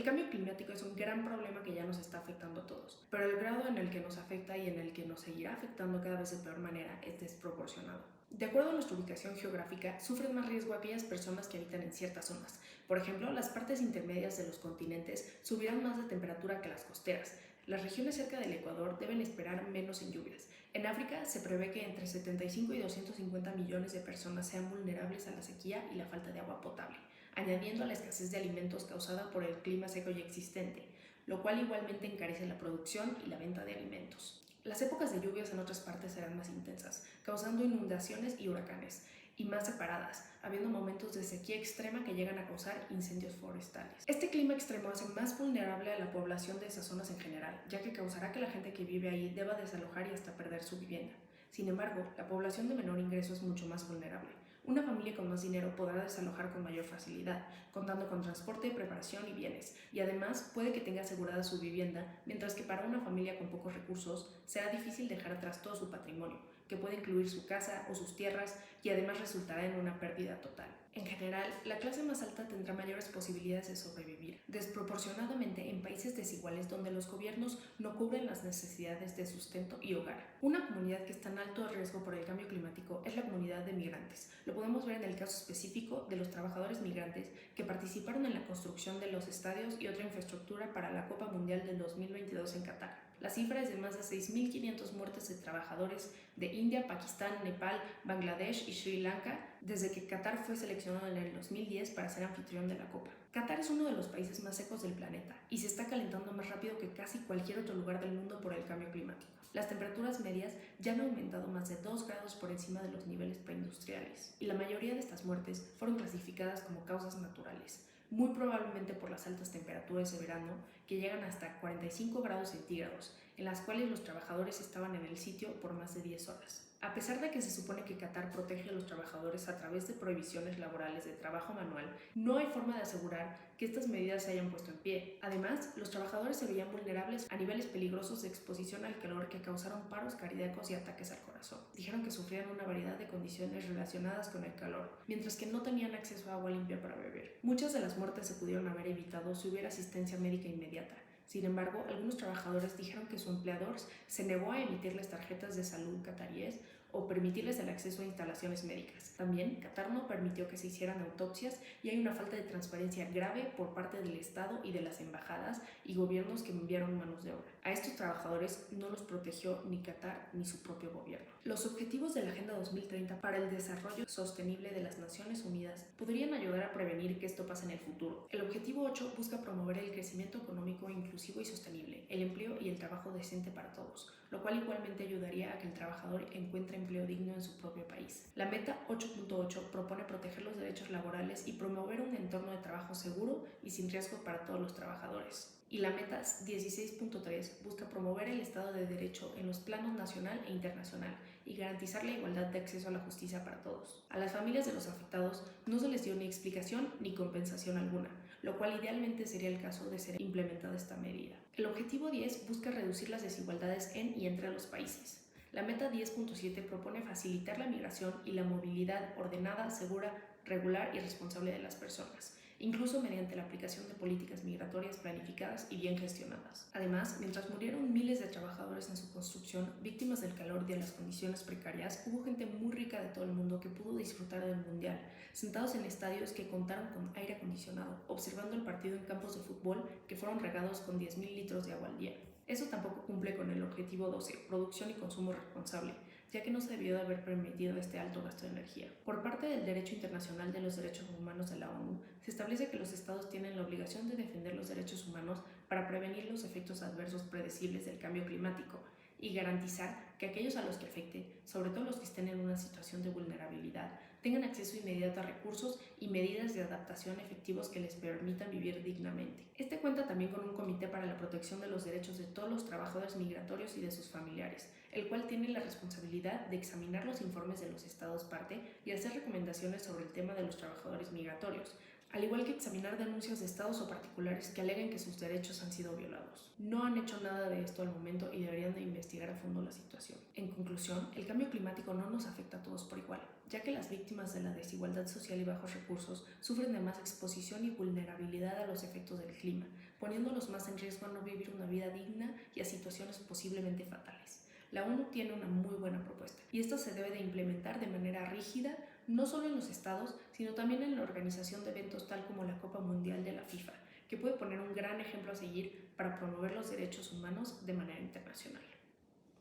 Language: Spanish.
El cambio climático es un gran problema que ya nos está afectando a todos, pero el grado en el que nos afecta y en el que nos seguirá afectando cada vez de peor manera es desproporcionado. De acuerdo a nuestra ubicación geográfica, sufren más riesgo aquellas personas que habitan en ciertas zonas. Por ejemplo, las partes intermedias de los continentes subirán más de temperatura que las costeras. Las regiones cerca del Ecuador deben esperar menos en lluvias. En África se prevé que entre 75 y 250 millones de personas sean vulnerables a la sequía y la falta de agua potable, añadiendo a la escasez de alimentos causada por el clima seco ya existente, lo cual igualmente encarece la producción y la venta de alimentos. Las épocas de lluvias en otras partes serán más intensas, causando inundaciones y huracanes, y más separadas, habiendo momentos de sequía extrema que llegan a causar incendios forestales. Este clima extremo hace más vulnerable a la población de esas zonas en general, ya que causará que la gente que vive ahí deba desalojar y hasta perder su vivienda. Sin embargo, la población de menor ingreso es mucho más vulnerable. Una familia con más dinero podrá desalojar con mayor facilidad, contando con transporte, preparación y bienes, y además puede que tenga asegurada su vivienda, mientras que para una familia con pocos recursos será difícil dejar atrás todo su patrimonio, que puede incluir su casa o sus tierras, y además resultará en una pérdida total. En general, la clase más alta tendrá mayores posibilidades de sobrevivir, desproporcionadamente en países desiguales donde los gobiernos no cubren las necesidades de sustento y hogar. Una comunidad que está en alto riesgo por el cambio climático es la comunidad de migrantes. Lo podemos ver en el caso específico de los trabajadores migrantes que participaron en la construcción de los estadios y otra infraestructura para la Copa Mundial del 2022 en Qatar. La cifra es de más de 6.500 muertes de trabajadores de India, Pakistán, Nepal, Bangladesh y Sri Lanka desde que Qatar fue seleccionado en el 2010 para ser anfitrión de la Copa. Qatar es uno de los países más secos del planeta y se está calentando más rápido que casi cualquier otro lugar del mundo por el cambio climático. Las temperaturas medias ya han aumentado más de 2 grados por encima de los niveles preindustriales, y la mayoría de estas muertes fueron clasificadas como causas naturales, muy probablemente por las altas temperaturas de verano que llegan hasta 45 grados centígrados, en las cuales los trabajadores estaban en el sitio por más de 10 horas. A pesar de que se supone que Qatar protege a los trabajadores a través de prohibiciones laborales de trabajo manual, no hay forma de asegurar que estas medidas se hayan puesto en pie. Además, los trabajadores se veían vulnerables a niveles peligrosos de exposición al calor que causaron paros cardíacos y ataques al corazón. Dijeron que sufrían una variedad de condiciones relacionadas con el calor, mientras que no tenían acceso a agua limpia para beber. Muchas de las muertes se pudieron haber evitado si hubiera asistencia médica inmediata. Sin embargo, algunos trabajadores dijeron que su empleador se negó a emitirles tarjetas de salud cataríes o permitirles el acceso a instalaciones médicas. También, Qatar no permitió que se hicieran autopsias y hay una falta de transparencia grave por parte del Estado y de las embajadas y gobiernos que enviaron manos de obra. A estos trabajadores no los protegió ni Qatar ni su propio gobierno. Los objetivos de la Agenda 2030 para el desarrollo sostenible de las Naciones Unidas podrían ayudar a prevenir que esto pase en el futuro. El objetivo 8 busca promover el crecimiento económico inclusivo y sostenible, el empleo y el trabajo decente para todos, lo cual igualmente ayudaría a que el trabajador encuentre empleo digno en su propio país. La meta 8.8 propone proteger los derechos laborales y promover un entorno de trabajo seguro y sin riesgo para todos los trabajadores. Y la meta 16.3 busca promover el Estado de Derecho en los planos nacional e internacional y garantizar la igualdad de acceso a la justicia para todos. A las familias de los afectados no se les dio ni explicación ni compensación alguna, lo cual idealmente sería el caso de ser implementada esta medida. El objetivo 10 busca reducir las desigualdades en y entre los países. La meta 10.7 propone facilitar la migración y la movilidad ordenada, segura, regular y responsable de las personas, incluso mediante la aplicación de políticas migratorias planificadas y bien gestionadas. Además, mientras murieron miles de trabajadores en su construcción, víctimas del calor y de las condiciones precarias, hubo gente muy rica de todo el mundo que pudo disfrutar del mundial, sentados en estadios que contaron con aire acondicionado, observando el partido en campos de fútbol que fueron regados con 10.000 litros de agua al día. Eso tampoco cumple con el objetivo 12, producción y consumo responsable, ya que no se debió de haber permitido este alto gasto de energía. Por parte del Derecho Internacional de los Derechos Humanos de la ONU, se establece que los estados tienen la obligación de defender los derechos humanos para prevenir los efectos adversos predecibles del cambio climático y garantizar que aquellos a los que afecte, sobre todo los que estén en una situación de vulnerabilidad, tengan acceso inmediato a recursos y medidas de adaptación efectivos que les permitan vivir dignamente. Este cuenta también con un comité para la protección de los derechos de todos los trabajadores migratorios y de sus familiares, el cual tiene la responsabilidad de examinar los informes de los estados parte y hacer recomendaciones sobre el tema de los trabajadores migratorios, al igual que examinar denuncias de estados o particulares que aleguen que sus derechos han sido violados. No han hecho nada de esto al momento y deberían de investigar a fondo la situación. En conclusión, el cambio climático no nos afecta a todos por igual, ya que las víctimas de la desigualdad social y bajos recursos sufren de más exposición y vulnerabilidad a los efectos del clima, poniéndolos más en riesgo a no vivir una vida digna y a situaciones posiblemente fatales. La ONU tiene una muy buena propuesta y esta se debe de implementar de manera rígida, no solo en los estados, sino también en la organización de eventos tal como la Copa Mundial de la FIFA, que puede poner un gran ejemplo a seguir para promover los derechos humanos de manera internacional.